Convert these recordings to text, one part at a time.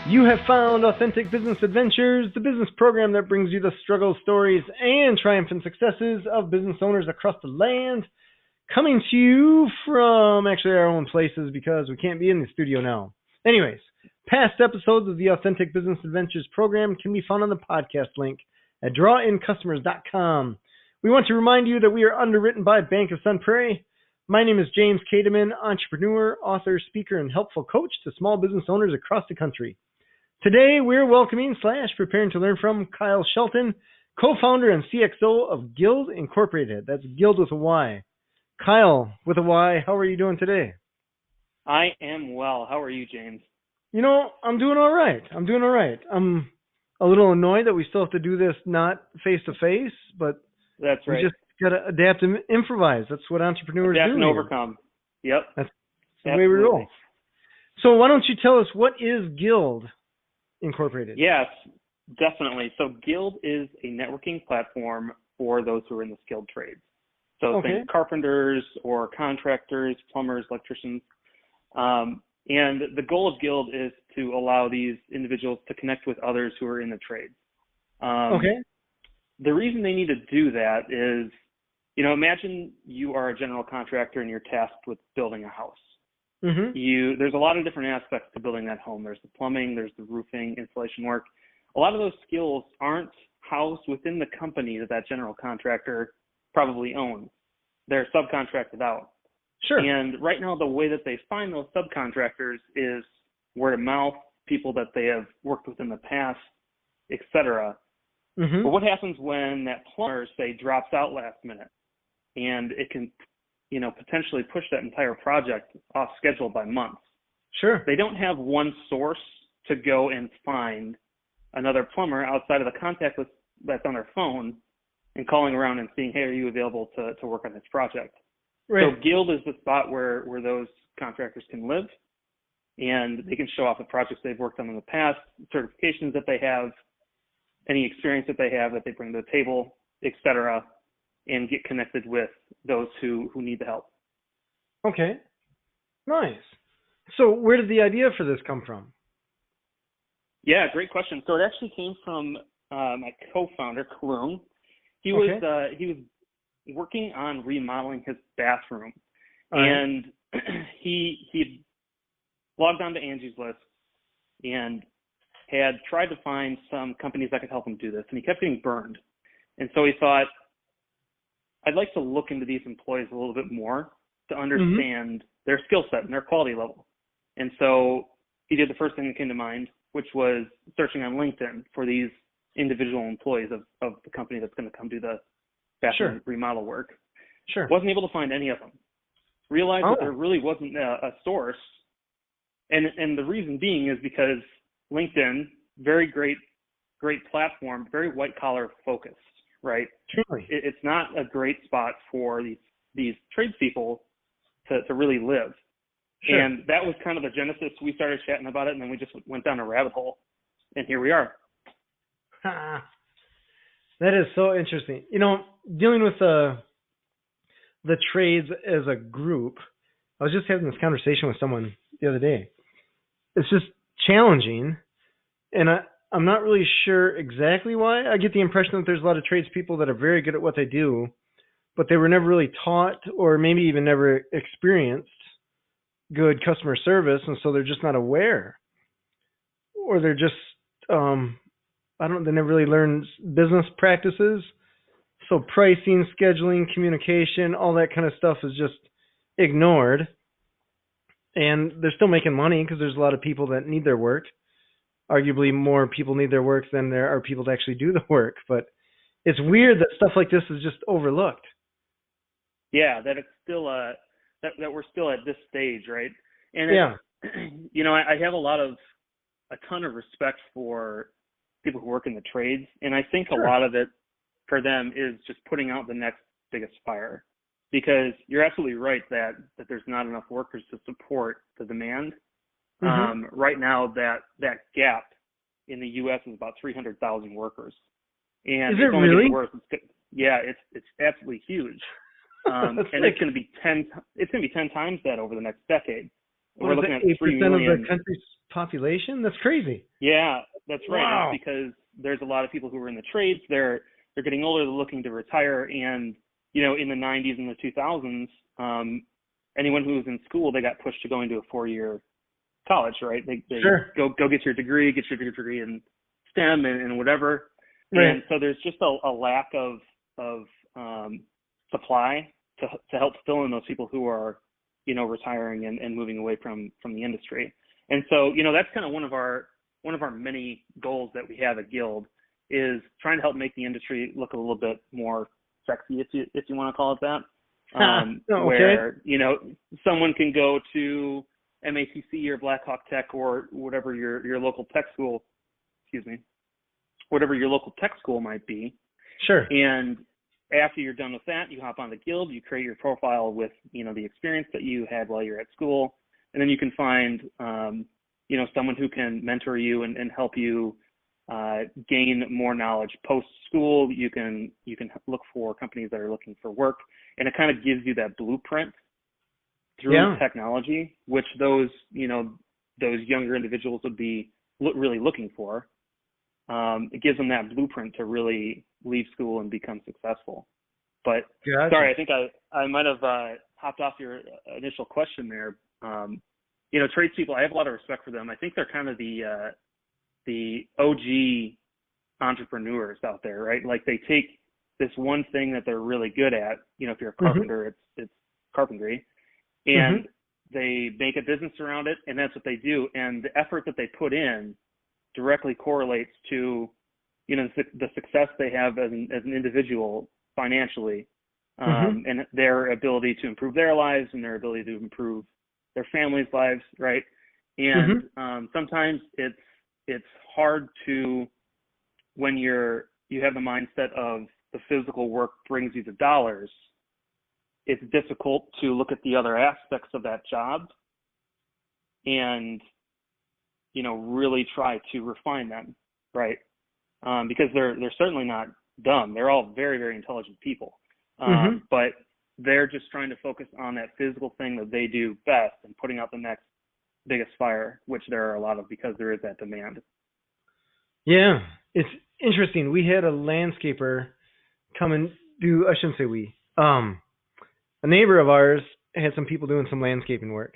You have found Authentic Business Adventures, the business program that brings you the struggles, stories, and triumphant successes of business owners across the land. Coming to you from actually our own places because we can't be in the studio now. Anyways, past episodes of the Authentic Business Adventures program can be found on the podcast link at drawincustomers.com. We want to remind you that we are underwritten by Bank of Sun Prairie. My name is James Kademan, entrepreneur, author, speaker, and helpful coach to small business owners across the country. Today, we're welcoming / preparing to learn from Kyle Shelton, co-founder and CXO of GYLD Incorporated. That's GYLD with a Y. Kyle with a Y, how are you doing today? I am well. How are you, James? You know, I'm doing all right. I'm a little annoyed that we still have to do this not face-to-face, but that's right. We just got to adapt and improvise. That's what entrepreneurs do. Adapt and overcome. Yep. That's the way we roll. So why don't you tell us, what is GYLD Incorporated? Yes, definitely. So GYLD is a networking platform for those who are in the skilled trades. So think carpenters or contractors, plumbers, electricians. And the goal of GYLD is to allow these individuals to connect with others who are in the trades. The reason they need to do that is, imagine you are a general contractor and you're tasked with building a house. Mm-hmm. There's a lot of different aspects to building that home. There's the plumbing, there's the roofing, insulation work. A lot of those skills aren't housed within the company that general contractor probably owns. They're subcontracted out. Sure. And right now, the way that they find those subcontractors is word of mouth, people that they have worked with in the past, etc. Mm-hmm. But what happens when that plumber, say, drops out last minute, and it can potentially push that entire project off schedule by months? Sure. They don't have one source to go and find another plumber outside of the contact list that's on their phone and calling around and seeing, hey, are you available to work on this project? Right. So GYLD is the spot where those contractors can live, and they can show off the projects they've worked on in the past, certifications that they have, any experience that they have that they bring to the table, etc., and get connected with those who need the help. Okay. Nice. So where did the idea for this come from? Yeah, great question. So it actually came from my co-founder, Loom. He was working on remodeling his bathroom, and he logged on to Angie's List and had tried to find some companies that could help him do this, and he kept getting burned. And so he thought, I'd like to look into these employees a little bit more to understand their skill set and their quality level. And so he did the first thing that came to mind, which was searching on LinkedIn for these individual employees of the company that's going to come do the bathroom remodel work. Sure. Wasn't able to find any of them. Realized that there really wasn't a source. And the reason being is because LinkedIn, very great platform, very white collar focused, right? Truly. It's not a great spot for these tradespeople to really live. Sure. And that was kind of the genesis. We started chatting about it, and then we just went down a rabbit hole, and here we are. That is so interesting. Dealing with the trades as a group, I was just having this conversation with someone the other day. It's just challenging, and I'm not really sure exactly why. I get the impression that there's a lot of tradespeople that are very good at what they do, but they were never really taught or maybe even never experienced good customer service, and so they're just not aware. Or they're just, they never really learned business practices. So pricing, scheduling, communication, all that kind of stuff is just ignored. And they're still making money because there's a lot of people that need their work. Arguably more people need their work than there are people to actually do the work. But it's weird that stuff like this is just overlooked. Yeah, that it's still that we're still at this stage, right? And I have a ton of respect for people who work in the trades, and I think a lot of it for them is just putting out the next biggest fire. Because you're absolutely right that there's not enough workers to support the demand. Right now, that gap in the U.S. is about 300,000 workers. And is it really? It's absolutely huge. And it's going to be 10 times that over the next decade. What We're is looking it, at 3 8% of million. the country's population? That's crazy. Yeah, that's right. Wow. It's because there's a lot of people who are in the trades. They're getting older, they're looking to retire, and in the 90s and the 2000s, anyone who was in school, they got pushed to go into a 4-year college, right? They Sure. go get your degree in STEM and whatever. Right. And so there's just a lack of supply to help fill in those people who are retiring and moving away from the industry. And so that's kind of one of our many goals that we have at GYLD, is trying to help make the industry look a little bit more sexy, if you want to call it that. Okay. Where someone can go to MACC or Blackhawk Tech or whatever your local tech school, whatever your local tech school might be. Sure. And after you're done with that, you hop on the GYLD, you create your profile with the experience that you had while you're at school, and then you can find someone who can mentor you and help you gain more knowledge post school. You can look for companies that are looking for work, and it kind of gives you that blueprint through technology, which those younger individuals would be really looking for. It gives them that blueprint to really leave school and become successful. But Gotcha. Sorry, I think I might have hopped off your initial question there. Tradespeople, I have a lot of respect for them. I think they're kind of the OG entrepreneurs out there, right? Like, they take this one thing that they're really good at. If you're a carpenter, it's carpentry, and they make a business around it, and that's what they do. And the effort that they put in directly correlates to the success they have as an individual financially, and their ability to improve their lives and their ability to improve their families' lives, right? And sometimes it's hard to, when you have the mindset of the physical work brings you the dollars, it's difficult to look at the other aspects of that job and really try to refine them, right? Because they're certainly not dumb. They're all very, very intelligent people. But they're just trying to focus on that physical thing that they do best and putting out the next biggest fire, which there are a lot of because there is that demand. Yeah, it's interesting. We had a landscaper come and do, I shouldn't say we, a neighbor of ours had some people doing some landscaping work.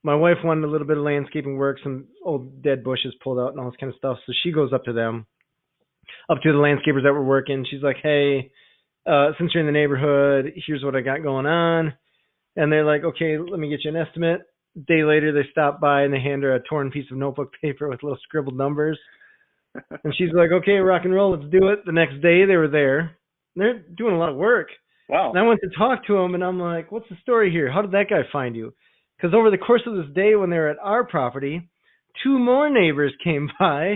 My wife wanted a little bit of landscaping work, some old dead bushes pulled out and all this kind of stuff. So she goes up to the landscapers that were working. She's like, hey, since you're in the neighborhood, here's what I got going on. And they're like, okay, let me get you an estimate. A day later, they stop by and they hand her a torn piece of notebook paper with little scribbled numbers. And she's like, okay, rock and roll, let's do it. The next day, they were there. They're doing a lot of work. Wow. And I went to talk to them, and I'm like, what's the story here? How did that guy find you? Because over the course of this day, when they were at our property, 2 more neighbors came by,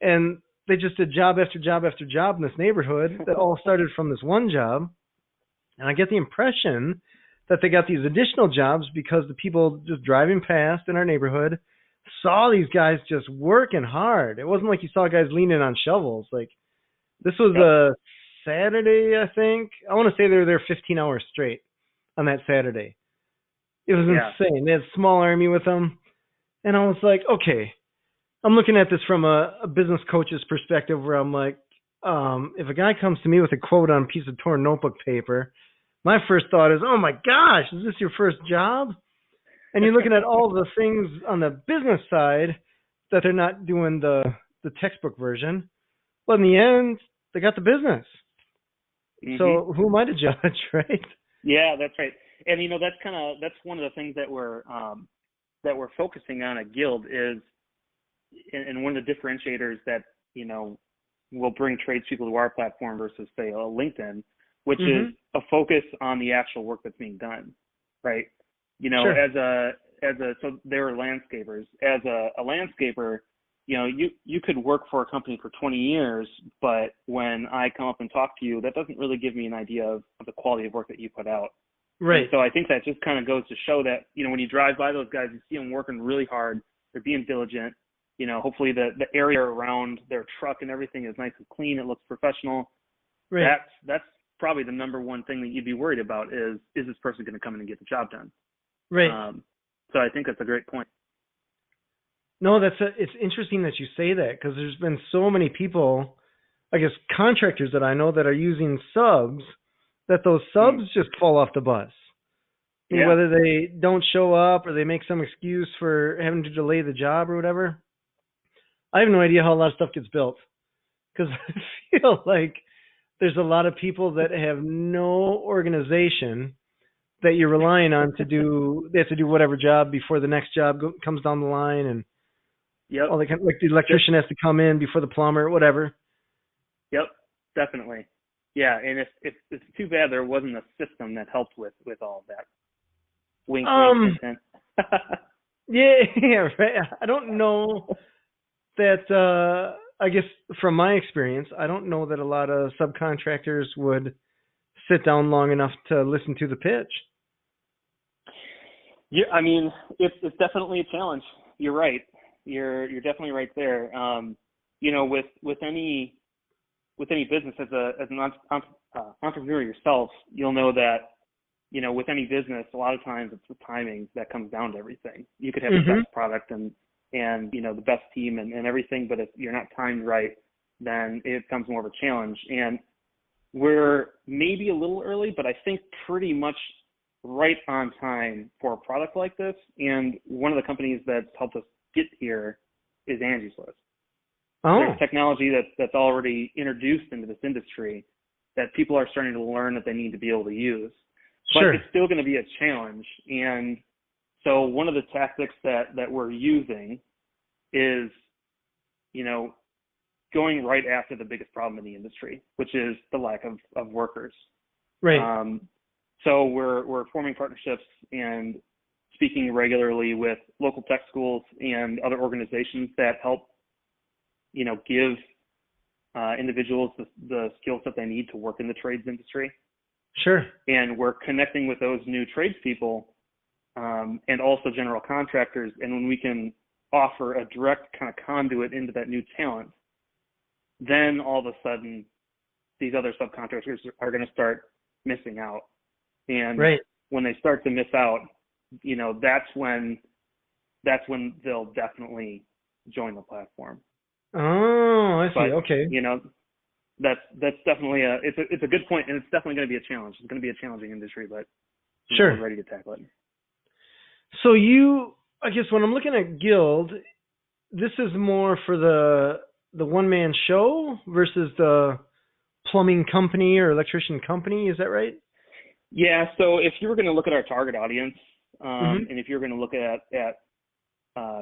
and they just did job after job after job in this neighborhood that all started from this one job. And I get the impression that they got these additional jobs because the people just driving past in our neighborhood saw these guys just working hard. It wasn't like you saw guys leaning on shovels. Like, this was a Saturday, I think. I want to say they were there 15 hours straight on that Saturday. It was insane. They had a small army with them. And I was like, okay, I'm looking at this from a business coach's perspective where I'm like, if a guy comes to me with a quote on a piece of torn notebook paper, my first thought is, oh my gosh, is this your first job? And you're looking at all the things on the business side that they're not doing the textbook version. But in the end, they got the business. So who am I to judge, right? Yeah, that's right. And that's one of the things that we're focusing on at GYLD is, and one of the differentiators that will bring tradespeople to our platform versus say a LinkedIn, which is a focus on the actual work that's being done, right? Sure. So they were landscapers. As a landscaper, you could work for a company for 20 years, but when I come up and talk to you, that doesn't really give me an idea of the quality of work that you put out. Right. And so I think that just kind of goes to show that, when you drive by those guys, you see them working really hard. They're being diligent. Hopefully the area around their truck and everything is nice and clean. It looks professional. Right. That's probably the number one thing that you'd be worried about is this person going to come in and get the job done? Right. So I think that's a great point. No, it's interesting that you say that, because there's been so many people, I guess contractors that I know, that are using subs, that those subs just fall off the bus. I mean, whether they don't show up or they make some excuse for having to delay the job or whatever. I have no idea how a lot of stuff gets built, because I feel like there's a lot of people that have no organization that you're relying on to do. They have to do whatever job before the next job comes down the line, and all they like the electrician has to come in before the plumber, whatever. Yep, definitely. Yeah, and it's too bad there wasn't a system that helped with all of that. Wink, wink, hint, hint. Yeah, right. I don't know that. I guess from my experience, I don't know that a lot of subcontractors would sit down long enough to listen to the pitch. Yeah, I mean, it's definitely a challenge. You're right. You're definitely right there. You know, with any business, as an entrepreneur yourself, you'll know that, you know, with any business, a lot of times it's the timing that comes down to everything. You could have the best product and you know, the best team and everything, but if you're not timed right, then it becomes more of a challenge. And we're maybe a little early, but I think pretty much right on time for a product like this. And one of the companies that's helped us get here is Angie's List. There's technology that's already introduced into this industry that people are starting to learn that they need to be able to use. But it's still going to be a challenge. And so one of the tactics that we're using is, you know, going right after the biggest problem in the industry, which is the lack of workers. Right. So we're forming partnerships and speaking regularly with local tech schools and other organizations that help, you know, give individuals the skills that they need to work in the trades industry. Sure. And we're connecting with those new tradespeople and also general contractors. And when we can offer a direct kind of conduit into that new talent, then all of a sudden these other subcontractors are going to start missing out. And when they start to miss out, you know, that's when they'll definitely join the platform. Oh, I see. Okay. You know, that's definitely it's a good point, and it's definitely going to be a challenge. It's going to be a challenging industry, but we're ready to tackle it. So I guess when I'm looking at GYLD, this is more for the one-man show versus the plumbing company or electrician company. Is that right? Yeah. So if you were going to look at our target audience, and if you're going to look at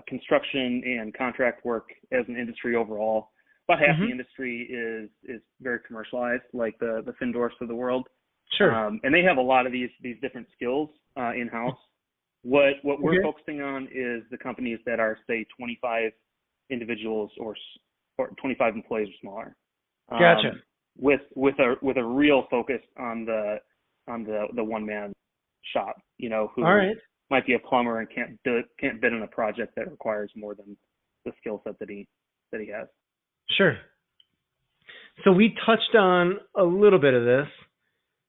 construction and contract work as an industry overall, about half the industry is very commercialized, like the Findorfs of the world. Sure. And they have a lot of these different skills in-house. What we're focusing on is the companies that are, say, 25 individuals or 25 employees or smaller. Gotcha. With a real focus on the one-man shop, you know, who might be a plumber and can't bid on a project that requires more than the skill set that he has. Sure. So we touched on a little bit of this,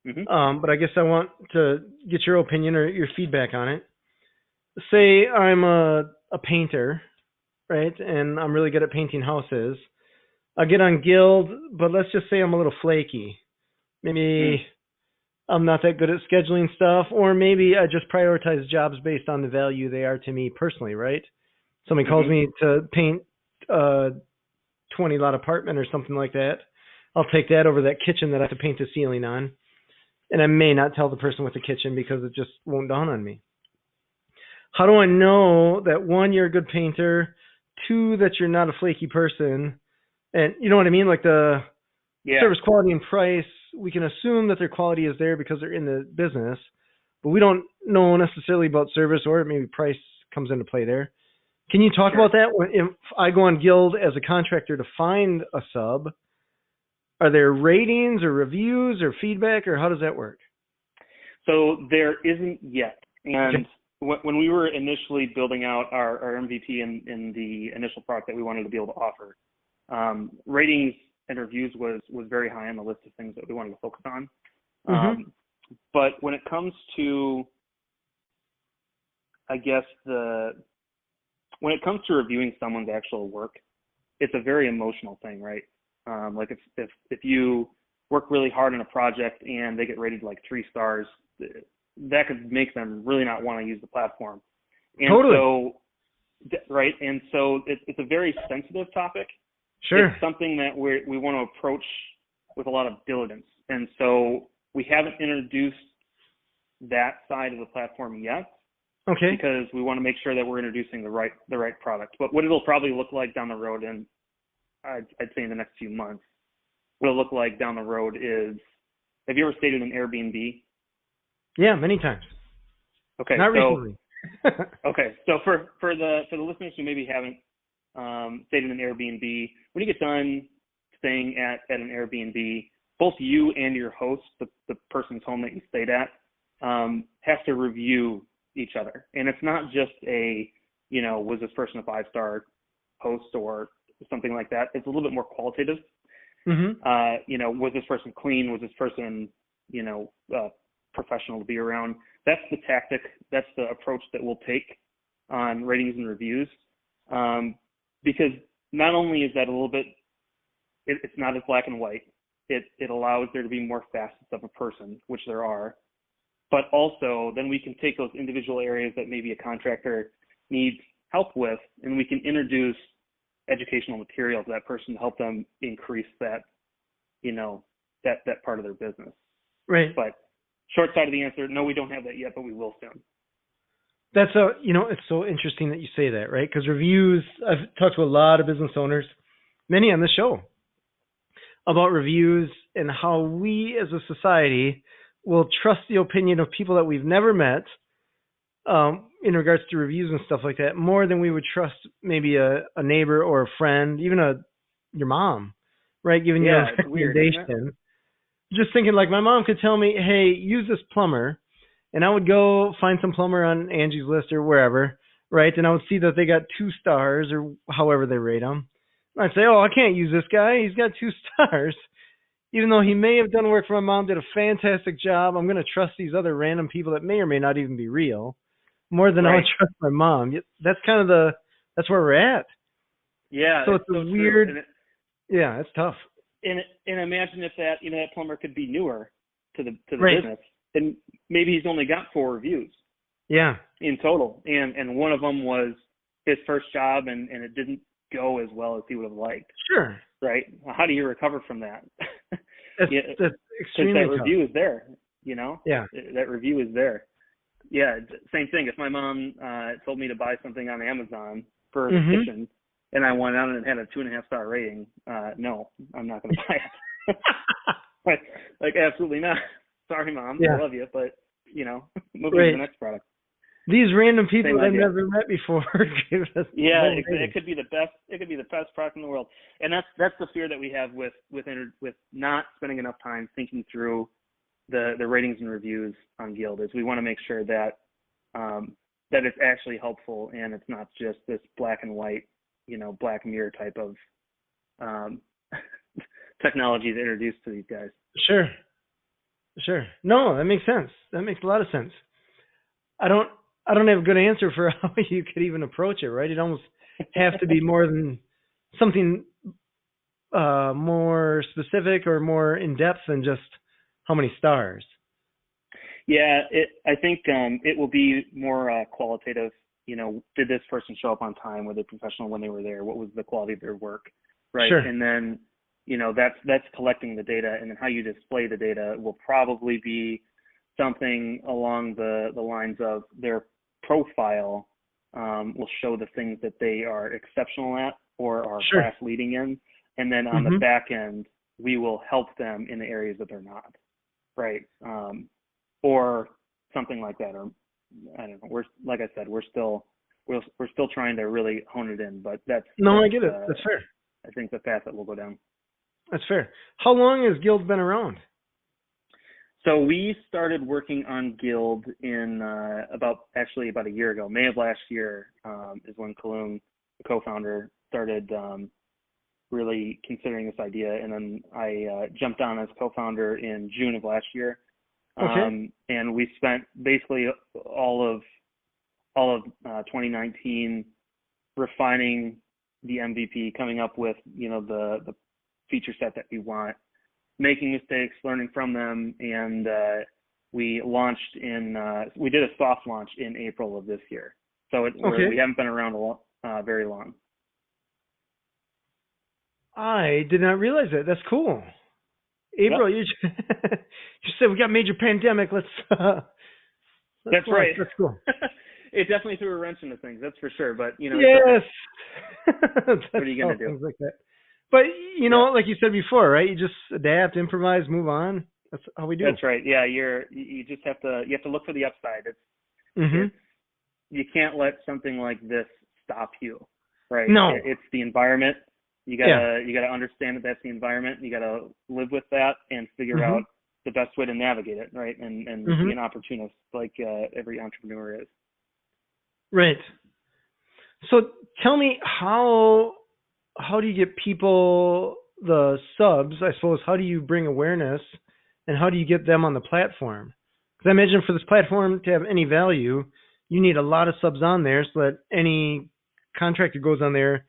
but I guess I want to get your opinion or your feedback on it. Say I'm a painter, right, and I'm really good at painting houses. I get on GYLD, but let's just say I'm a little flaky. Maybe I'm not that good at scheduling stuff, or maybe I just prioritize jobs based on the value they are to me personally, right? Somebody calls me to paint a 20-lot apartment or something like that. I'll take that over that kitchen that I have to paint the ceiling on. And I may not tell the person with the kitchen because it just won't dawn on me. How do I know that, one, you're a good painter, two, that you're not a flaky person, and you know what I mean? Like the service quality and price, we can assume that their quality is there because they're in the business, but we don't know necessarily about service, or maybe price comes into play there. Can you talk about that? If I go on GYLD as a contractor to find a sub, are there ratings or reviews or feedback, or how does that work? So there isn't yet. And when we were initially building out our MVP in the initial product that we wanted to be able to offer, ratings and reviews was very high on the list of things that we wanted to focus on. But when it comes to I guess when it comes to reviewing someone's actual work, it's a very emotional thing, right? Like if you work really hard on a project and they get rated like 3 stars, that could make them really not want to use the platform. And totally. So, right. And so it's a very sensitive topic. Sure. It's something that we want to approach with a lot of diligence. And so we haven't introduced that side of the platform yet. Okay. Because we want to make sure that we're introducing the right product. But what it'll probably look like down the road, and I'd say in the next few months, what it'll look like down the road is, have you ever stayed in an Airbnb? Yeah, many times. Okay. Not recently. Okay. So for the listeners who maybe haven't stayed in an Airbnb, when you get done staying at an Airbnb, both you and your host, the person's home that you stayed at, have to review each other. And it's not just was this person a 5-star host or something like that. It's a little bit more qualitative. Mm-hmm. Was this person clean? Was this person, professional to be around? That's the tactic. That's the approach that we'll take on ratings and reviews. Because not only is that a little bit, it's not as black and white. It allows there to be more facets of a person, which there are. But also, then we can take those individual areas that maybe a contractor needs help with, and we can introduce educational material to that person to help them increase that, that part of their business. Right. But short side of the answer, no, we don't have that yet, but we will soon. That's it's so interesting that you say that, right? Because reviews, I've talked to a lot of business owners, many on the show, about reviews and how we as a society will trust the opinion of people that we've never met in regards to reviews and stuff like that more than we would trust maybe a neighbor or a friend, even your mom, right? Giving you a recommendation. Weird, just thinking like my mom could tell me, hey, use this plumber. And I would go find some plumber on Angie's List or wherever, right? And I would see that they got 2 stars or however they rate them. And I'd say, oh, I can't use this guy. He's got 2 stars. Even though he may have done work for my mom, did a fantastic job, I'm going to trust these other random people that may or may not even be real more than I would trust my mom. That's kind of that's where we're at. Yeah. So it's a weird, yeah, it's tough. And imagine if that plumber could be newer to the business, and maybe he's only got 4 reviews. Yeah. In total, and one of them was his first job, and it didn't go as well as he would have liked. Sure. Right. How do you recover from that? That's extremely that review is there. Yeah. That review is there. Yeah. Same thing. If my mom told me to buy something on Amazon for a kitchen, and I went out and it had a 2.5-star rating, no, I'm not going to buy it. like absolutely not. Sorry, Mom. I love you, but move on to the next product. These random people I've never met before give us it could be the best. It could be the best product in the world, and that's the fear that we have with not spending enough time thinking through the ratings and reviews on GYLD. Is we want to make sure that that it's actually helpful and it's not just this black and white, Black Mirror type of technology to introduce to these guys. Sure. No, that makes sense. That makes a lot of sense. I don't have a good answer for how you could even approach it, right? It almost have to be more than something more specific or more in depth than just how many stars. Yeah, I think it will be more qualitative. Did this person show up on time? Were they professional when they were there? What was the quality of their work? Right. Sure. And then, that's collecting the data, and then how you display the data will probably be something along the lines of their profile will show the things that they are exceptional at or are class leading in. And then on the back end, we will help them in the areas that they're not, right? Or something like that. Or I don't know. Like I said, we're still trying to really hone it in, but I get it. That's fair. I think the path that we'll go down. That's fair. How long has GYLD been around? So we started working on GYLD in about a year ago. May of last year is when Kalum, the co-founder, started really considering this idea, and then I jumped on as co-founder in June of last year. And we spent basically all all of 2019 refining the MVP, coming up with, the feature set that we want, making mistakes, learning from them, and we launched we did a soft launch in April of this year. So we haven't been around very long. I did not realize that. That's cool. April, you said we got major pandemic. Let's. That's right. That's cool. It definitely threw a wrench into things, that's for sure. But yes. What are you gonna do? Things like that. But like you said before, right? You just adapt, improvise, move on. That's how we do. That's right. Yeah, you just have to look for the upside. It's you can't let something like this stop you, right? No. It's the environment. You gotta understand that that's the environment. You gotta live with that and figure out the best way to navigate it, right? And be an opportunist like every entrepreneur is. Right. So tell me, how do you get people, the subs, I suppose, how do you bring awareness and how do you get them on the platform? Because I imagine for this platform to have any value, you need a lot of subs on there so that any contractor goes on there,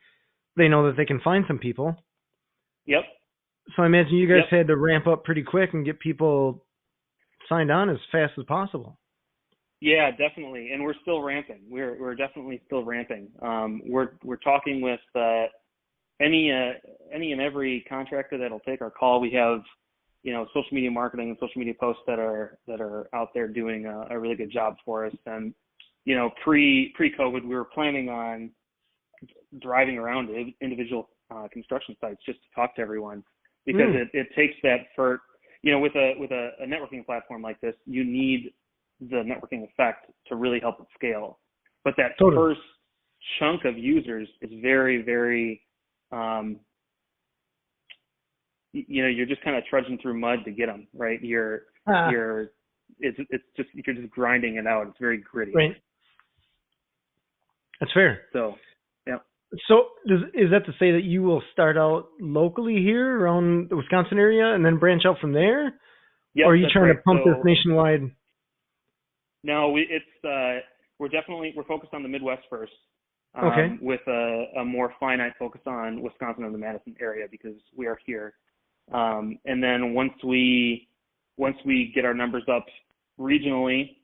they know that they can find some people. Yep. So I imagine you guys had to ramp up pretty quick and get people signed on as fast as possible. Yeah, definitely, and we're still ramping. We're definitely still ramping. We're talking with any and every contractor that'll take our call. We have social media marketing and social media posts that are out there doing a really good job for us. And pre-COVID, we were planning on driving around to individual construction sites just to talk to everyone, because it takes that for with a networking platform like this, you need the networking effect to really help it scale. But that first chunk of users is very, very you're just kind of trudging through mud to get them, right? You're just grinding it out. It's very gritty. Right. That's fair. So, yeah. So is that to say that you will start out locally here around the Wisconsin area and then branch out from there? Yep, or are you trying to pump this nationwide? No, we're focused on the Midwest first. With a more finite focus on Wisconsin and the Madison area, because we are here. And then once we get our numbers up regionally,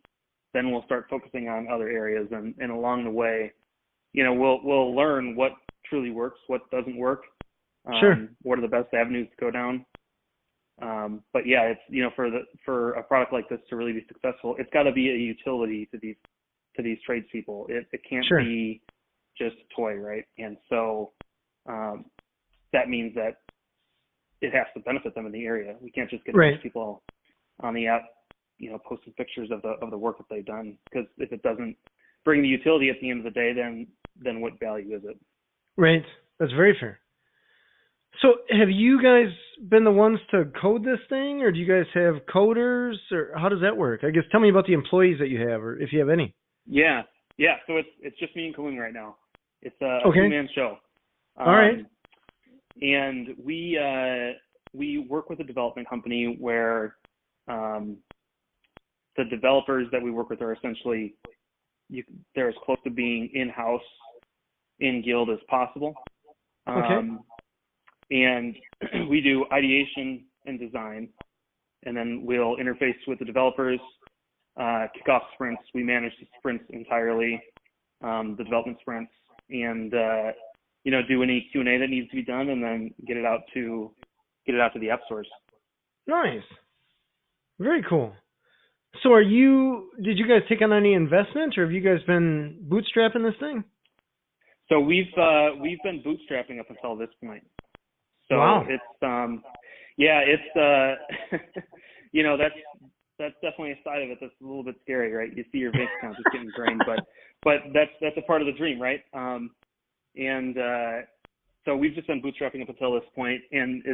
then we'll start focusing on other areas. And along the way, we'll learn what truly works, what doesn't work. What are the best avenues to go down. But yeah, it's for a product like this to really be successful, it's got to be a utility to these tradespeople. It can't be just a toy, right? And so that means that it has to benefit them in the area. We can't just get people on the app, posting pictures of the work that they've done, because if it doesn't bring the utility at the end of the day, then what value is it? Right. That's very fair. So have you guys been the ones to code this thing, or do you guys have coders, or how does that work? I guess tell me about the employees that you have, or if you have any. Yeah. So it's just me and Kalung right now. It's a two-man show. All right. And we work with a development company where the developers that we work with are essentially they're as close to being in-house in GYLD as possible. And we do ideation and design, and then we'll interface with the developers, kick off sprints. We manage the sprints entirely, the development sprints, and do any Q&A that needs to be done, and then get it out to the app stores. Nice, very cool. So did you guys take on any investment, or have you guys been bootstrapping this thing? So we've been bootstrapping up until this point. So it's that's definitely a side of it that's a little bit scary, right? You see your bank account just getting drained, but that's a part of the dream, right? So we've just been bootstrapping up until this point, and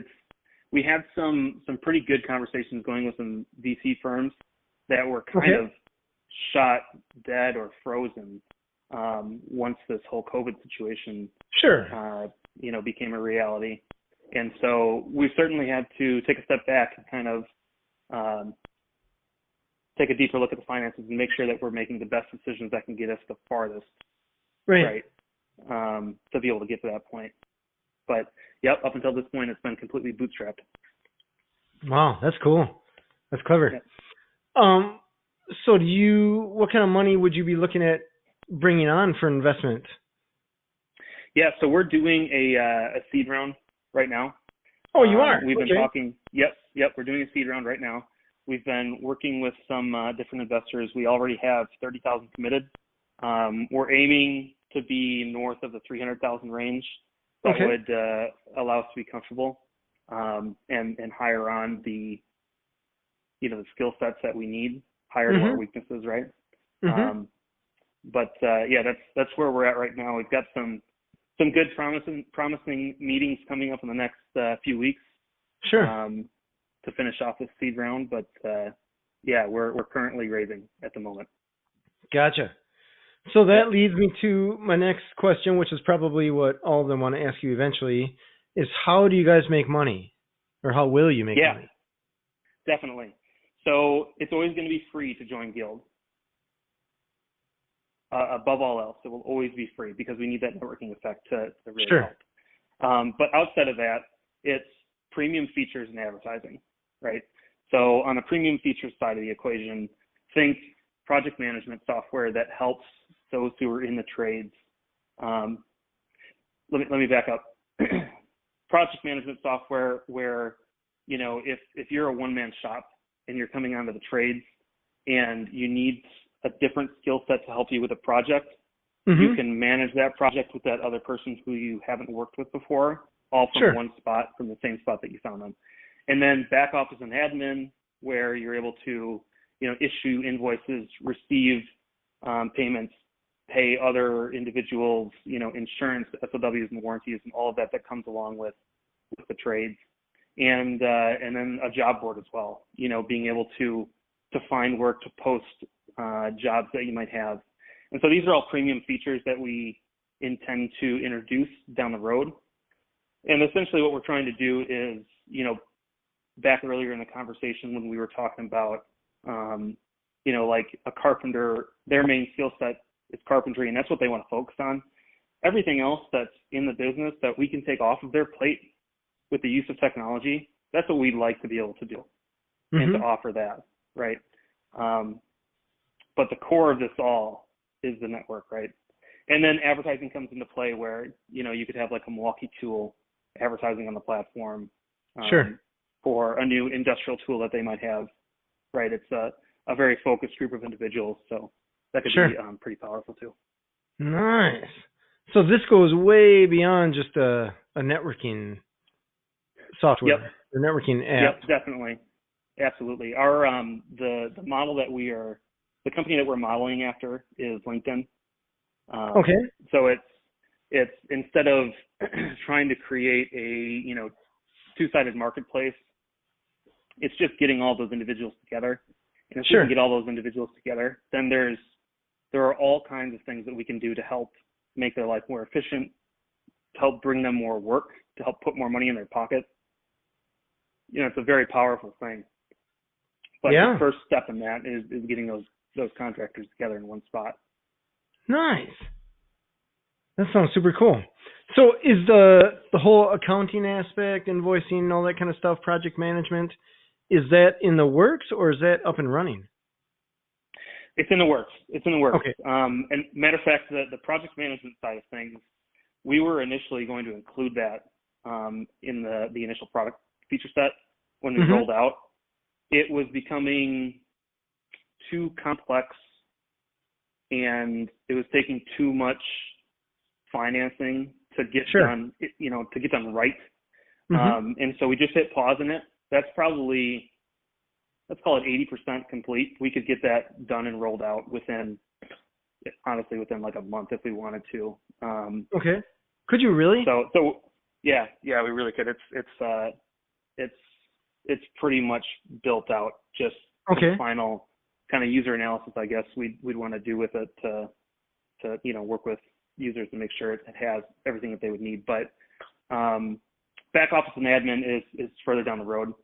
we had some pretty good conversations going with some VC firms that were kind of shot dead or frozen once this whole COVID situation became a reality. And so we certainly had to take a step back and kind of take a deeper look at the finances and make sure that we're making the best decisions that can get us the farthest, Right. to be able to get to that point. But yep, up until this point, it's been completely bootstrapped. Wow, that's cool. That's clever. Yep. So what kind of money would you be looking at bringing on for investment? Yeah, so we're doing a seed round right now. Oh, you are? We've been Okay. talking. Yep, we're doing a seed round right now. We've been working with some different investors. We already have 30,000 committed. We're aiming to be north of the 300,000 range. That Okay. would allow us to be comfortable and hire on the skill sets that we need, hire to our weaknesses, right? Mm-hmm. But that's where we're at right now. We've got some good promising meetings coming up in the next few weeks. Sure. To finish off this seed round, but we're currently raising at the moment. Gotcha. So that leads me to my next question, which is probably what all of them want to ask you eventually, is how do you guys make money? Or how will you make money? Definitely. So it's always going to be free to join GYLD. Above all else, it will always be free because we need that networking effect to really help. But outside of that, it's premium features and advertising, right? So on the premium features side of the equation, think project management software that helps those who are in the trades. Let me back up. Project management software where, if you're a one-man shop and you're coming onto the trades and you need a different skill set to help you with a project, you can manage that project with that other person who you haven't worked with before, all from one spot, from the same spot that you found them. And then back office and admin, where you're able to, issue invoices, receive payments, pay other individuals, insurance, SOWs and warranties and all of that comes along with the trades. And then a job board as well, being able to find work, to post jobs that you might have. And so these are all premium features that we intend to introduce down the road. And essentially what we're trying to do is, back earlier in the conversation when we were talking about, like a carpenter, their main skill set is carpentry, and that's what they want to focus on. Everything else that's in the business that we can take off of their plate with the use of technology, that's what we'd like to be able to do and to offer that, right? But the core of this all is the network, right? And then advertising comes into play where, you could have like a Milwaukee tool advertising on the platform for a new industrial tool that they might have, right? It's a very focused group of individuals, so that could be pretty powerful too. Nice. So this goes way beyond just a networking software, the networking app. Yep, definitely. Absolutely. Our the model that the company that we're modeling after is LinkedIn. So it's instead of trying to create a two-sided marketplace, it's just getting all those individuals together. And if we can get all those individuals together, then there are all kinds of things that we can do to help make their life more efficient, to help bring them more work, to help put more money in their pocket. It's a very powerful thing. But the first step in that is getting those contractors together in one spot. Nice. That sounds super cool. So is the whole accounting aspect, invoicing, all that kind of stuff, project management, is that in the works or is that up and running? It's in the works. Okay. And matter of fact, the project management side of things, we were initially going to include that in the initial product feature set when we rolled out. It was becoming too complex and it was taking too much financing to get done, to get done right. And so we just hit pause in it. That's probably, let's call it 80% complete. We could get that done and rolled out within like a month if we wanted to. Okay. Could you really? So yeah, we really could. It's pretty much built out. Just the final kind of user analysis, I guess we'd want to do with it to work with users to make sure it has everything that they would need. But back office and admin is further down the road.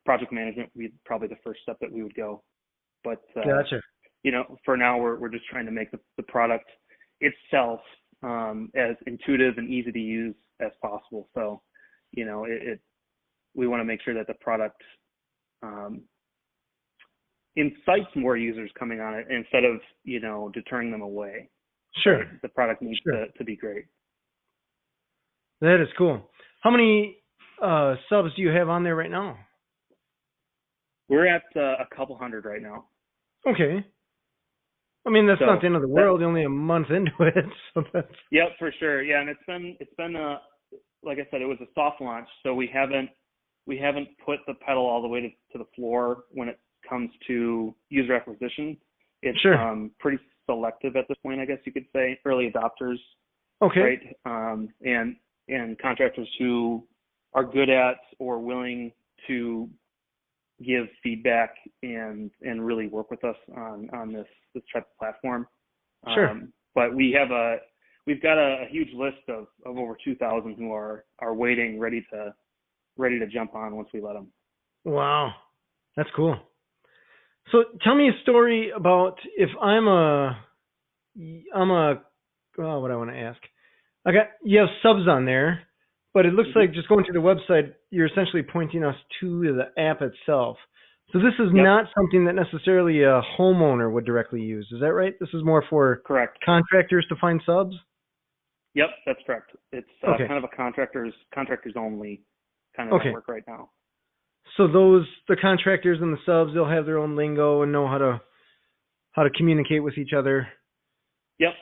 Project management would be probably the first step that we would go But Gotcha. for now we're just trying to make the product itself as intuitive and easy to use as possible. So, we want to make sure that the product incites more users coming on it instead of, deterring them away. Sure. Right? The product needs to be great. That is cool. How many subs do you have on there right now? We're at a couple hundred right now. Okay. I mean, that's not the end of the world. You're only a month into it. So that's... Yep, for sure. Yeah, and it's been like I said, it was a soft launch, so we haven't put the pedal all the way to the floor when it comes to user acquisition. It's pretty selective at this point, I guess you could say. Early adopters, okay, right? And contractors who are good at or willing to give feedback and really work with us on this type of platform. Sure. But we've got a huge list of over 2,000 who are waiting, ready to jump on once we let them. Wow, that's cool. So tell me a story about if I'm a what I want to ask. You have subs on there, but it looks like just going to the website, you're essentially pointing us to the app itself. So this is not something that necessarily a homeowner would directly use. Is that right? This is more for contractors to find subs? Yep, that's correct. It's kind of a contractors only kind of network right now. So the contractors and the subs, they'll have their own lingo and know how to communicate with each other. Yep,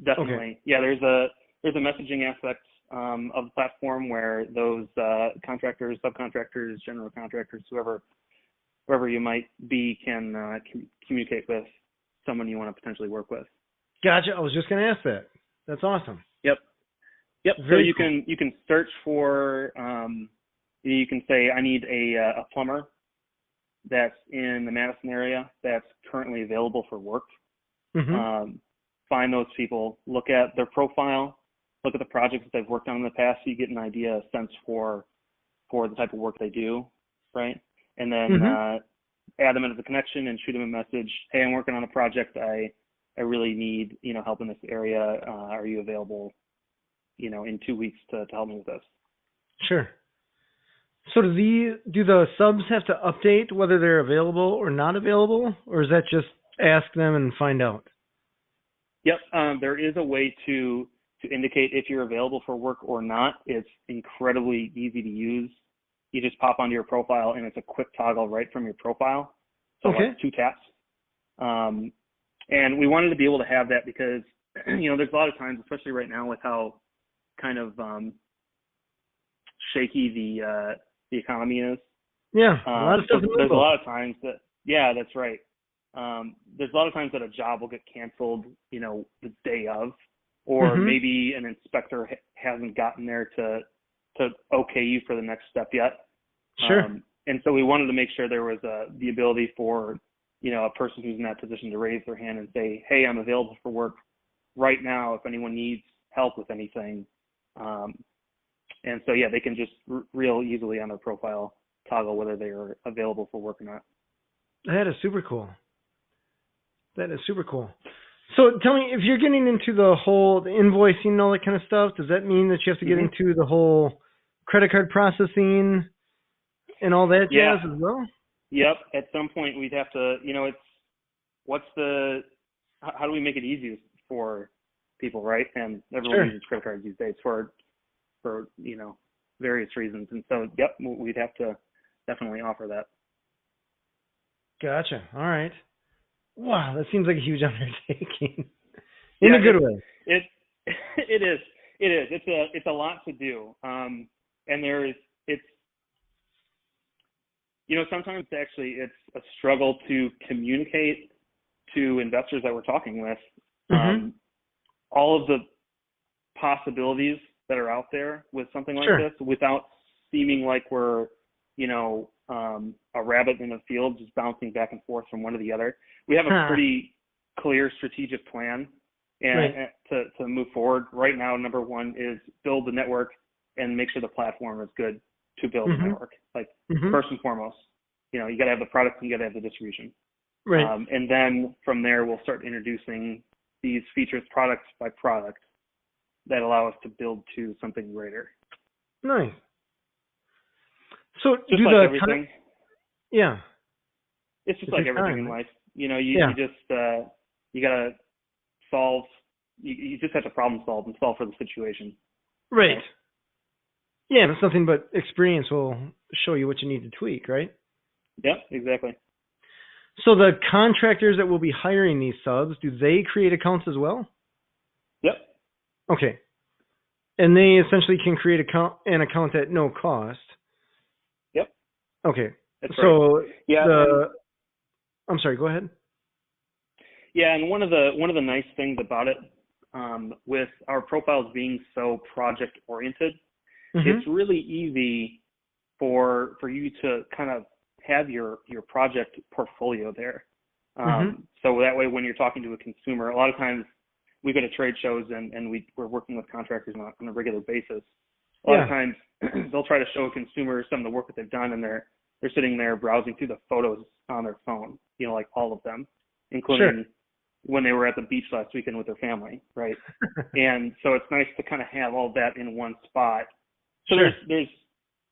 definitely. Okay. Yeah, there's a messaging aspect of the platform where those contractors, subcontractors, general contractors, whoever you might be can communicate with someone you want to potentially work with. Gotcha. I was just going to ask that. That's awesome. Yep. So you can search for you can say I need a plumber that's in the Madison area that's currently available for work. Mm-hmm. Find those people, look at their profile, look at the projects that they've worked on in the past, so you get an idea, a sense for the type of work they do, right? And then add them into the connection and shoot them a message. Hey, I'm working on a project. I really need help in this area. Are you available in 2 weeks to help me with this? Sure. So do the subs have to update whether they're available or not available, or is that just ask them and find out? Yep. There is a way to indicate if you're available for work or not. It's incredibly easy to use. You just pop onto your profile, and it's a quick toggle right from your profile. So like 2 taps. And we wanted to be able to have that because, there's a lot of times, especially right now with how kind of shaky the economy is. Yeah, a lot of stuff. There's a lot of times that, that's right. There's a lot of times that a job will get canceled, the day of, or maybe an inspector hasn't gotten there to okay you for the next step yet. Sure. And so we wanted to make sure there was the ability for, a person who's in that position to raise their hand and say, hey, I'm available for work right now if anyone needs help with anything. And so, they can just real easily on their profile toggle whether they are available for work or not. That is super cool. So tell me, if you're getting into the invoicing and all that kind of stuff, does that mean that you have to get into the whole credit card processing and all that jazz as well? Yep. At some point we'd have to, how do we make it easy for people, right? And everyone uses credit cards these days for various reasons. And so, we'd have to definitely offer that. Gotcha. All right. Wow, that seems like a huge undertaking. In a good way. It is. It's a lot to do. And sometimes actually it's a struggle to communicate to investors that we're talking with all of the possibilities that are out there with something like this without seeming like we're, a rabbit in a field just bouncing back and forth from one to the other. We have a pretty clear strategic plan and to move forward. Right now, number one is build the network and make sure the platform is good to build the network. Like first and foremost, you got to have the product and you got to have the distribution. Right. And then from there, we'll start introducing these features product by product that allow us to build to something greater. Nice. So just like everything. Yeah. It's just like everything in life. You know, you just you gotta solve. You just have to problem solve and solve for the situation. Right. Yeah, and it's nothing but experience will show you what you need to tweak, right? Yep, exactly. So the contractors that will be hiring these subs, do they create accounts as well? Yep. Okay. And they essentially can create an account at no cost. Yep. Okay. That's so right. Yeah. I'm sorry. Go ahead. Yeah, and one of the nice things about it, with our profiles being so project oriented, it's really easy for you to kind of have your project portfolio there. So that way, when you're talking to a consumer, a lot of times we go to trade shows and we're working with contractors on a regular basis. A lot of times they'll try to show a consumer some of the work that they've done, and they're sitting there browsing through the photos on their phone, you know, like all of them, including when they were at the beach last weekend with their family, right? And so it's nice to kind of have all that in one spot. So there's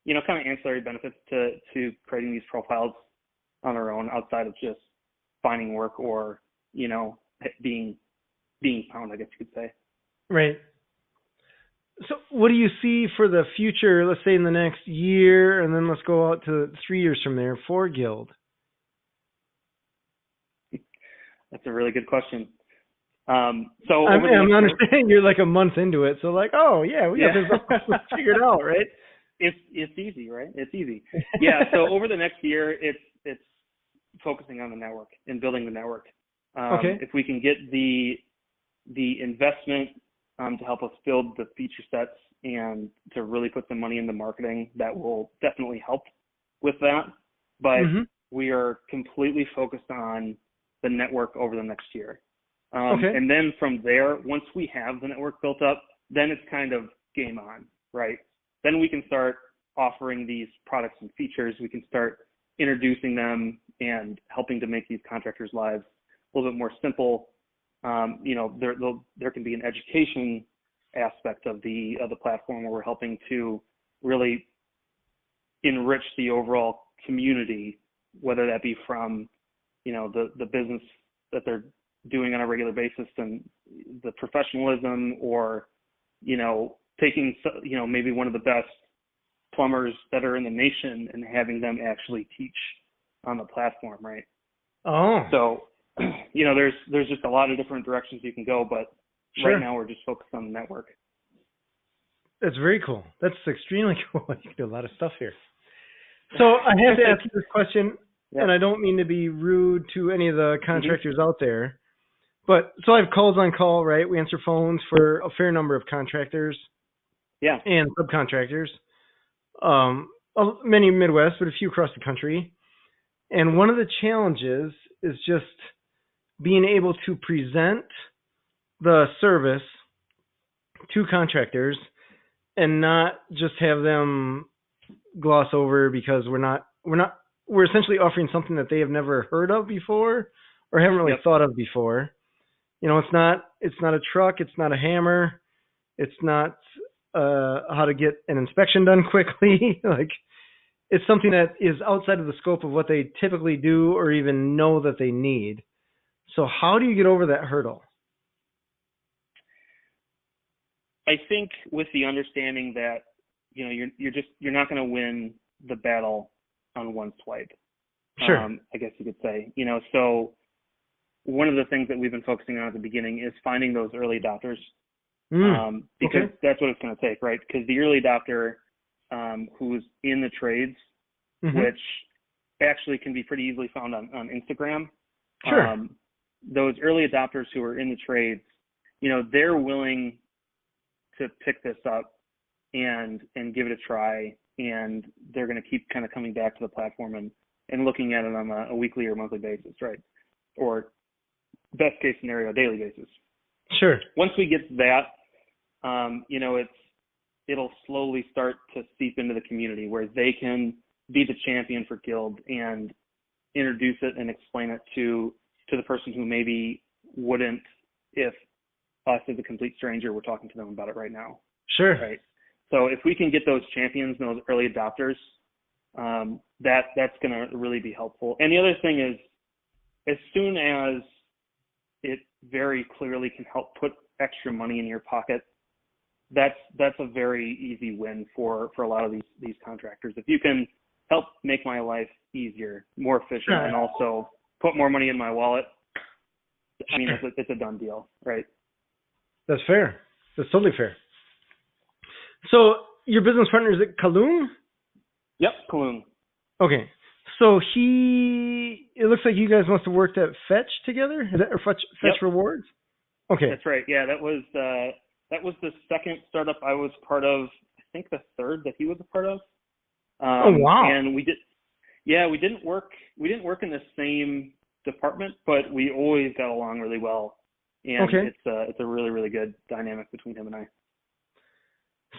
you know, kind of ancillary benefits to creating these profiles on our own outside of just finding work or, you know, being found, I guess you could say. Right. So what do you see for the future, let's say in the next year, and then let's go out to 3 years from there for GYLD? That's a really good question. So I'm understanding you're like a month into it, so like, oh yeah, we got this figured out, right? It's easy, right? It's easy. Yeah. So over the next year, it's focusing on the network and building the network. If we can get the investment to help us build the feature sets and to really put some money into marketing, that will definitely help with that. But we are completely focused on the network over the next year. And then from there, once we have the network built up, then it's kind of game on, right? Then we can start offering these products and features. We can start introducing them and helping to make these contractors' lives a little bit more simple. You know, there can be an education aspect of the platform where we're helping to really enrich the overall community, whether that be from, you know, the business that they're doing on a regular basis and the professionalism, or, you know, taking, you know, maybe one of the best plumbers that are in the nation and having them actually teach on the platform, right? Oh. So, you know, there's just a lot of different directions you can go, but right now we're just focused on the network. That's very cool. That's extremely cool. You can do a lot of stuff here. So I have to ask you this question, and I don't mean to be rude to any of the contractors out there, but so I have calls on call, right? We answer phones for a fair number of contractors and subcontractors, many Midwest, but a few across the country. And one of the challenges is just being able to present the service to contractors and not just have them gloss over because we're essentially offering something that they have never heard of before or haven't really thought of before. You know, it's not a truck, it's not a hammer, it's not how to get an inspection done quickly. Like, it's something that is outside of the scope of what they typically do or even know that they need. So how do you get over that hurdle? I think with the understanding that, you know, you're not going to win the battle on one swipe. Sure. I guess you could say, you know, so one of the things that we've been focusing on at the beginning is finding those early adopters, because that's what it's going to take, right? Because the early adopter who's in the trades, which actually can be pretty easily found on Instagram. Sure. Those early adopters who are in the trades, you know, they're willing to pick this up and give it a try, and they're going to keep kind of coming back to the platform and looking at it on a weekly or monthly basis, right? Or best case scenario, daily basis. Sure. Once we get to that, you know, it'll slowly start to seep into the community where they can be the champion for GYLD and introduce it and explain it to the person who maybe wouldn't if us as a complete stranger were talking to them about it right now. Sure. Right. So if we can get those champions and those early adopters, that's going to really be helpful. And the other thing is, as soon as it very clearly can help put extra money in your pocket, that's a very easy win for a lot of these contractors. If you can help make my life easier, more efficient, and also put more money in my wallet, I mean, it's a done deal, right? That's fair. That's totally fair. So your business partner is at Kaloom? Yep, Kaloom. Okay. So it looks like you guys must have worked at Fetch together? Is that, or Fetch Yep. Rewards? Okay. That's right. Yeah, that was the second startup I was part of. I think the third that he was a part of. Oh wow! And we didn't work in the same department, but we always got along really well. And okay. It's a really, really good dynamic between him and I.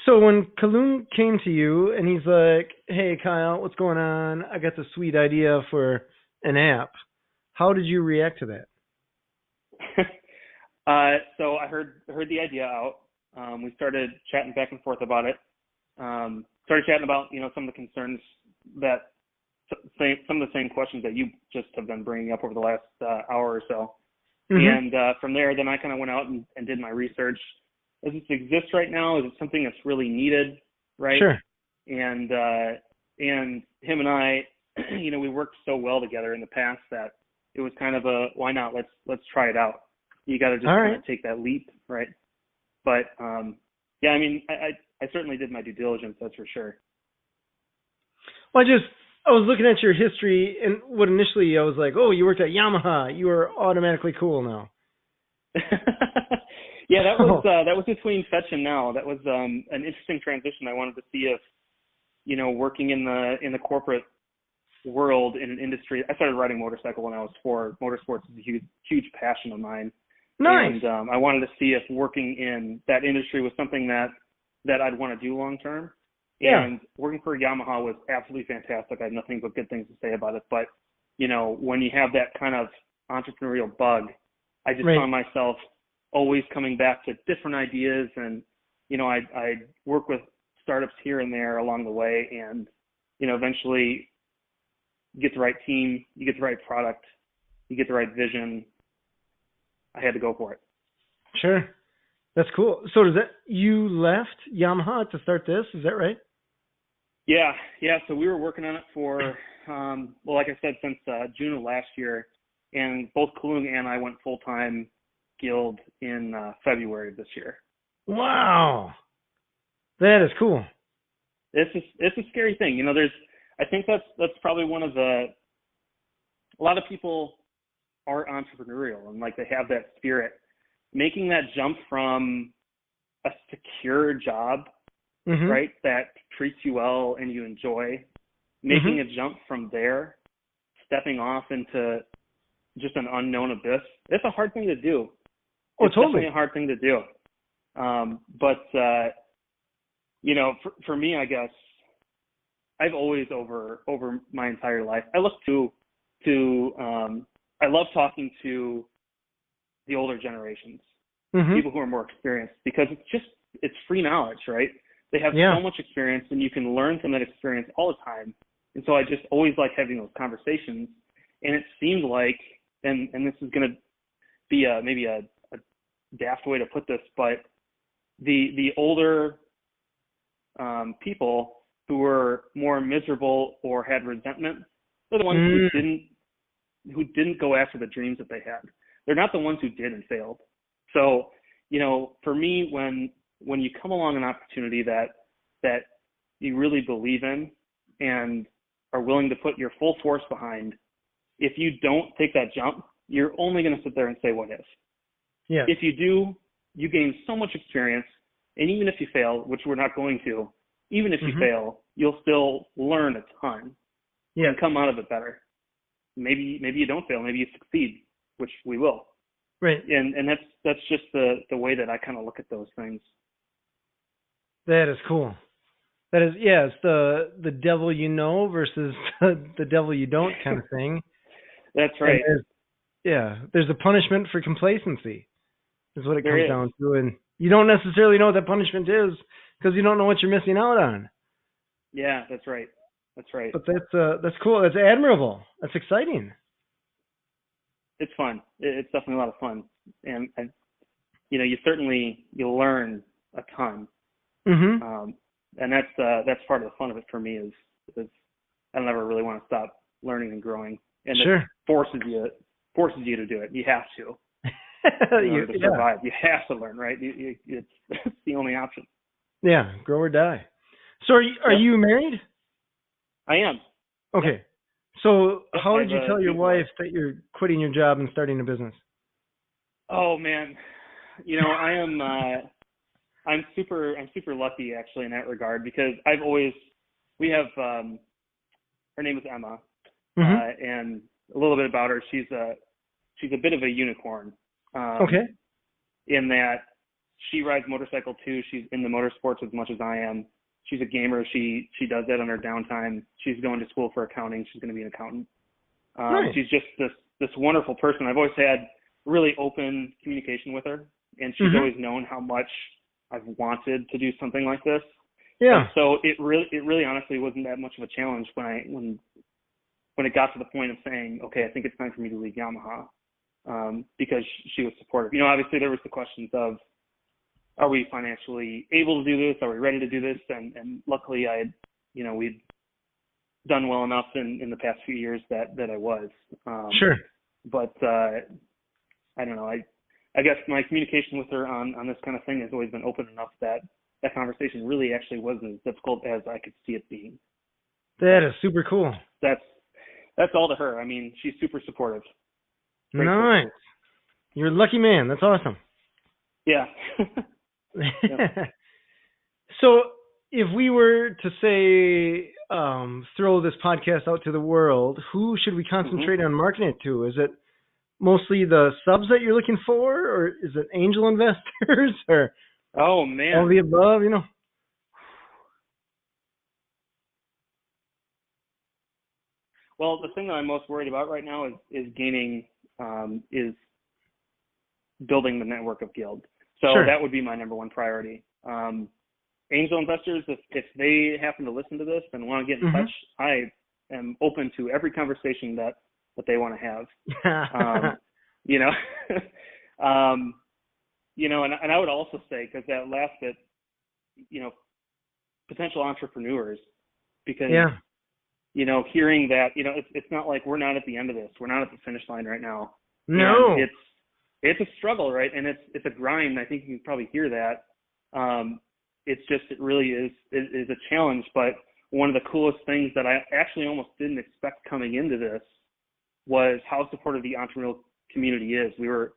So when Kaloom came to you and he's like, "Hey Kyle, what's going on? I got this sweet idea for an app." How did you react to that? So I heard the idea out. We started chatting back and forth about it. Started chatting about some of the concerns that some of the same questions that you just have been bringing up over the last hour or so. Mm-hmm. And from there, then I kind of went out and did my research. Does this exist right now? Is it something that's really needed? Right. Sure. And him and I, we worked so well together in the past that it was kind of a why not? Let's try it out. You got to just kind of take that leap, right? But yeah, I mean, I certainly did my due diligence. That's for sure. Well, I was looking at your history, and what initially I was like, oh, you worked at Yamaha. You are automatically cool now. Yeah, that was between Fetch and now. That was an interesting transition. I wanted to see if, working in the corporate world in an industry. I started riding motorcycle when I was 4. Motorsports is a huge passion of mine. Nice. And I wanted to see if working in that industry was something that I'd want to do long term. Yeah. And working for Yamaha was absolutely fantastic. I have nothing but good things to say about it. But, when you have that kind of entrepreneurial bug, I just found myself always coming back to different ideas. And, I'd work with startups here and there along the way. And, eventually you get the right team, you get the right product, you get the right vision. I had to go for it. Sure. That's cool. So you left Yamaha to start this, is that right? Yeah. So we were working on it for, like I said, since June of last year, and both Kaloom and I went full-time GYLD in February of this year. Wow. That is cool. It's a scary thing. I think that's probably one of a lot of people are entrepreneurial and they have that spirit. Making that jump from a secure job, mm-hmm. right, that treats you well and you enjoy, making mm-hmm. a jump from there, stepping off into just an unknown abyss, it's a hard thing to do. It's totally a hard thing to do. But for me, I guess, I've always over my entire life, I look I love talking to the older generations, mm-hmm. people who are more experienced, because it's free knowledge, right? They have so much experience, and you can learn from that experience all the time. And so I just always like having those conversations. And it seemed like, and this is going to be maybe a daft way to put this, but the older people who were more miserable or had resentment, they're the ones who didn't go after the dreams that they had. They're not the ones who did and failed. So, for me, when you come along an opportunity that you really believe in and are willing to put your full force behind, if you don't take that jump, you're only going to sit there and say, what if? Yeah. If you do, you gain so much experience, and even if you fail, which we're not going to, even if you mm-hmm. fail, you'll still learn a ton and come out of it better. Maybe you don't fail, maybe you succeed, which we will. Right. And that's just the way that I kind of look at those things. That is cool. That is, it's the devil you know versus the devil you don't kind of thing. That's right. There's a punishment for complacency, is what it There comes is. down to, and you don't necessarily know what that punishment is because you don't know what you're missing out on. Yeah, that's right. That's right. But that's cool. That's admirable. That's exciting. It's fun. It's definitely a lot of fun, and you'll learn a ton. Mm-hmm. And that's part of the fun of it for me is I don't ever really want to stop learning and growing, and Sure. it forces you to do it. You have to. In order to survive, you have to learn, right? It's the only option. Yeah, grow or die. So are you married? I am. Okay. Yep. So how did you tell your beautiful wife that you're quitting your job and starting a business? Oh man, I'm super lucky actually in that regard because we have her name is Emma, Mm-hmm. and a little bit about her. She's a bit of a unicorn. Okay. In that she rides motorcycle too. She's in the motorsports as much as I am. She's a gamer. She does that on her downtime. She's going to school for accounting. She's going to be an accountant. Nice. She's just this wonderful person. I've always had really open communication with her, and she's always known how much I've wanted to do something like this. Yeah. And so it really honestly wasn't that much of a challenge when it got to the point of saying, okay, I think it's time for me to leave Yamaha, because she was supportive. Obviously there was the questions of, are we financially able to do this? Are we ready to do this? And luckily we'd done well enough in the past few years that I was. Sure. But I don't know. I guess my communication with her on this kind of thing has always been open enough that conversation really actually wasn't as difficult as I could see it being. That is super cool. That's all to her. I mean, she's super supportive. Great nice. person. You're a lucky man. That's awesome. Yeah. So if we were to say, throw this podcast out to the world, who should we concentrate on marketing it to? Is it mostly the subs that you're looking for, or is it angel investors, or oh man, all the above? Well, the thing that I'm most worried about right now is building the network of GYLD. So sure. That would be my number one priority. Angel investors, if they happen to listen to this and want to get in touch, I am open to every conversation that they want to have. And I would also say, because that last bit, potential entrepreneurs, because hearing that, it's not like we're not at the end of this. We're not at the finish line right now. No. And it's a struggle, right? And it's a grind. I think you can probably hear that. It really is a challenge. But one of the coolest things that I actually almost didn't expect coming into this was how supportive the entrepreneurial community is. We were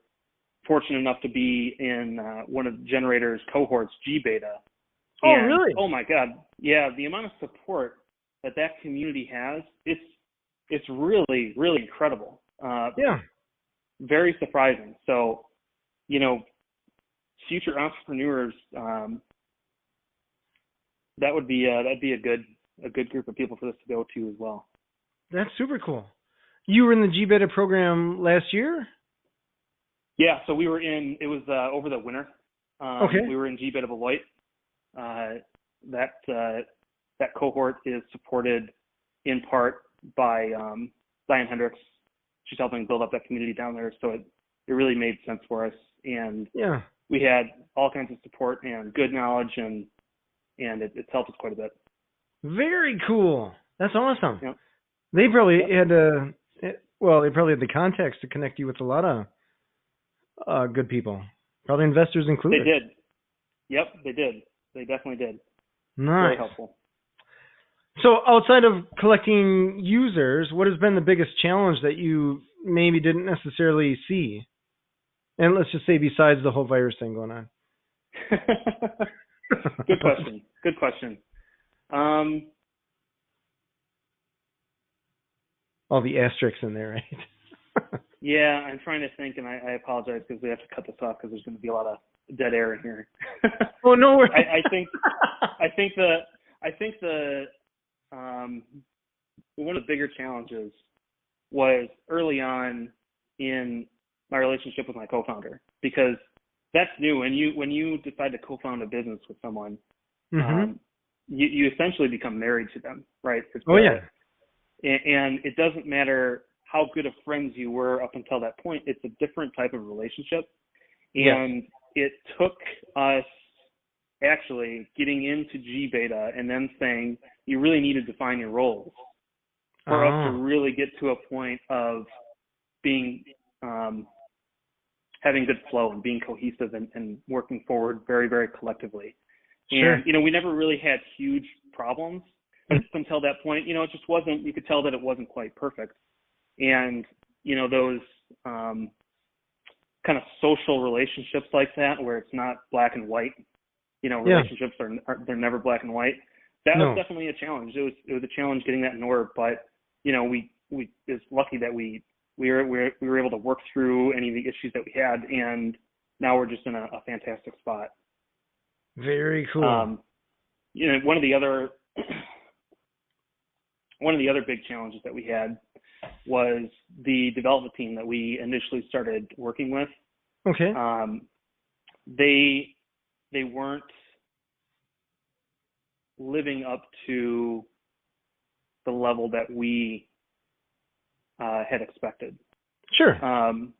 fortunate enough to be in one of the Generator's cohorts, G Beta. Oh, really? Oh my God. Yeah. The amount of support that community has, it's really, really incredible. Very surprising. So, future entrepreneurs, that'd be a good group of people for this to go to as well. That's super cool. You were in the G Beta program last year? Yeah, so we were it was over the winter. Okay. We were in G Beta Beloit. That cohort is supported in part by Diane Hendricks. She's helping build up that community down there, so it really made sense for us. And we had all kinds of support and good knowledge, and it's helped us quite a bit. Very cool. That's awesome. Yep. They probably had the contacts to connect you with a lot of good people, probably investors included. They did. Yep, they did. They definitely did. Nice. Very helpful. So outside of collecting users, what has been the biggest challenge that you maybe didn't necessarily see? And let's just say besides the whole virus thing going on. Good question. All the asterisks in there, right? Yeah, I'm trying to think, and I apologize because we have to cut this off because there's going to be a lot of dead air in here. Oh no! I think the one of the bigger challenges was early on in my relationship with my co-founder, because that's new. When you decide to co-found a business with someone, you essentially become married to them, right? And it doesn't matter how good of friends you were up until that point. It's a different type of relationship. And it took us actually getting into G beta and then saying you really need to define your roles for us to really get to a point of being having good flow and being cohesive and working forward very, very collectively. Sure. And, we never really had huge problems up until that point. It just wasn't, you could tell that it wasn't quite perfect. And, those kind of social relationships like that, where it's not black and white, relationships they're never black and white. That was definitely a challenge. It was a challenge getting that in order, but, we it's lucky that we were able to work through any of the issues that we had, and now we're just in a fantastic spot. Very cool. One of the other big challenges that we had was the development team that we initially started working with. Okay. They weren't living up to the level that we had expected. Sure. And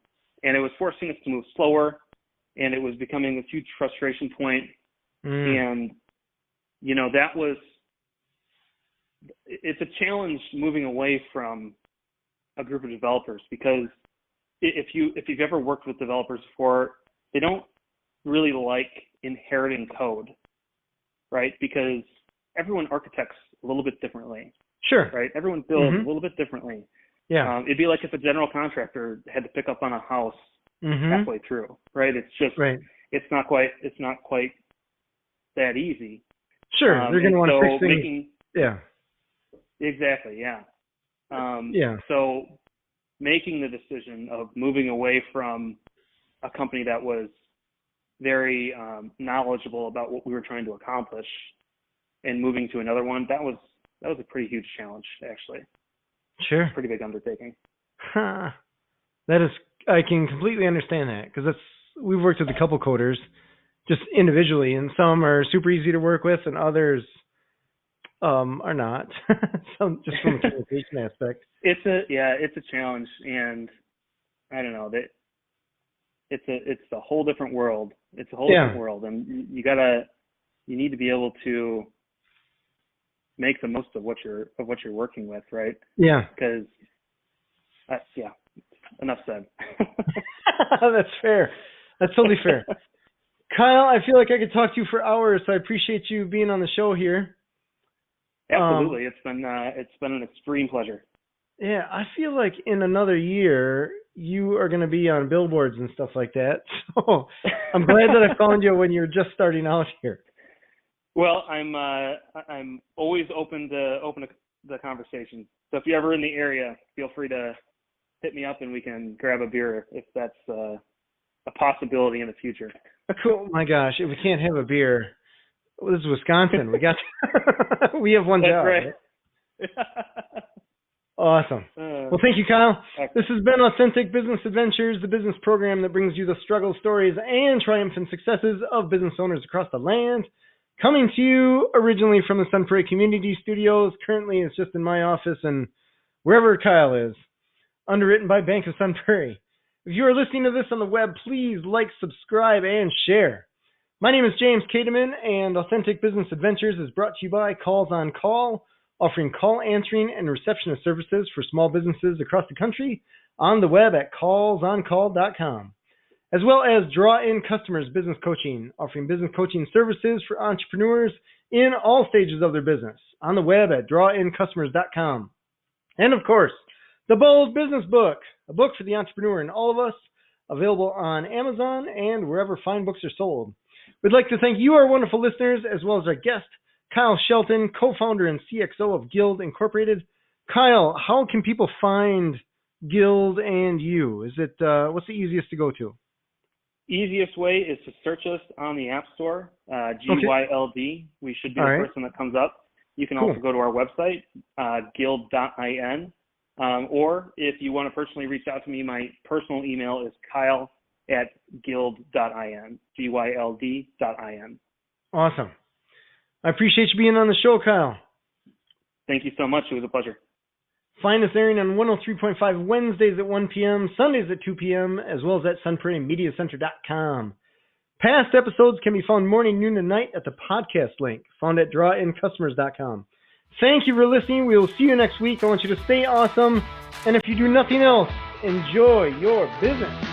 it was forcing us to move slower, and it was becoming a huge frustration point. And, it's a challenge moving away from a group of developers, because if you've ever worked with developers before, they don't really like inheriting code, right? Because everyone architects a little bit differently. Sure. Right? Everyone builds a little bit differently. Yeah. It'd be like if a general contractor had to pick up on a house halfway through, right? It's just, it's not quite that easy. Sure. They're going to want to fix things. Exactly. So making the decision of moving away from a company that was very knowledgeable about what we were trying to accomplish and moving to another one, that was a pretty huge challenge, actually. Sure. Pretty big undertaking. That is, I can completely understand that, because we've worked with a couple coders just individually, and some are super easy to work with, and others are not. Some just from a communication aspect. It's a challenge, and I don't know, that it's a whole different world. It's a whole different world, and you need to be able to make the most of what you're working with, right? Yeah. Because enough said. That's fair. That's totally fair. Kyle, I feel like I could talk to you for hours, so I appreciate you being on the show here. Absolutely. It's been an extreme pleasure. Yeah, I feel like in another year you are going to be on billboards and stuff like that. So I'm glad that I found you when you're just starting out here. Well, I'm always open to the conversation. So if you're ever in the area, feel free to hit me up and we can grab a beer if that's a possibility in the future. Cool. My gosh, if we can't have a beer, this is Wisconsin. We have one job. Right? Awesome. Well, thank you, Kyle. This has been Authentic Business Adventures, the business program that brings you the struggles, stories, and triumphant successes of business owners across the land. Coming to you originally from the Sun Prairie Community Studios. Currently, it's just in my office and wherever Kyle is. Underwritten by Bank of Sun Prairie. If you are listening to this on the web, please like, subscribe, and share. My name is James Kademan, and Authentic Business Adventures is brought to you by Calls on Call, offering call answering and receptionist services for small businesses across the country on the web at callsoncall.com. As well as Draw In Customers Business Coaching, offering business coaching services for entrepreneurs in all stages of their business on the web at drawincustomers.com. And of course, The Bold Business Book, a book for the entrepreneur in all of us, available on Amazon and wherever fine books are sold. We'd like to thank you, our wonderful listeners, as well as our guest, Kyle Shelton, co-founder and CXO of GYLD Incorporated. Kyle, how can people find GYLD and you? Is it what's the easiest to go to? Easiest way is to search us on the App Store, GYLD. We should be the first one that comes up. You can also go to our website, gyld.in, Or if you want to personally reach out to me, my personal email is kyle@gyld.in, GYLD.in. Awesome. I appreciate you being on the show, Kyle. Thank you so much. It was a pleasure. Find us airing on 103.5 Wednesdays at 1 p.m., Sundays at 2 p.m., as well as at sunprairie.mediacenter.com. Past episodes can be found morning, noon, and night at the podcast link found at drawincustomers.com. Thank you for listening. We will see you next week. I want you to stay awesome. And if you do nothing else, enjoy your business.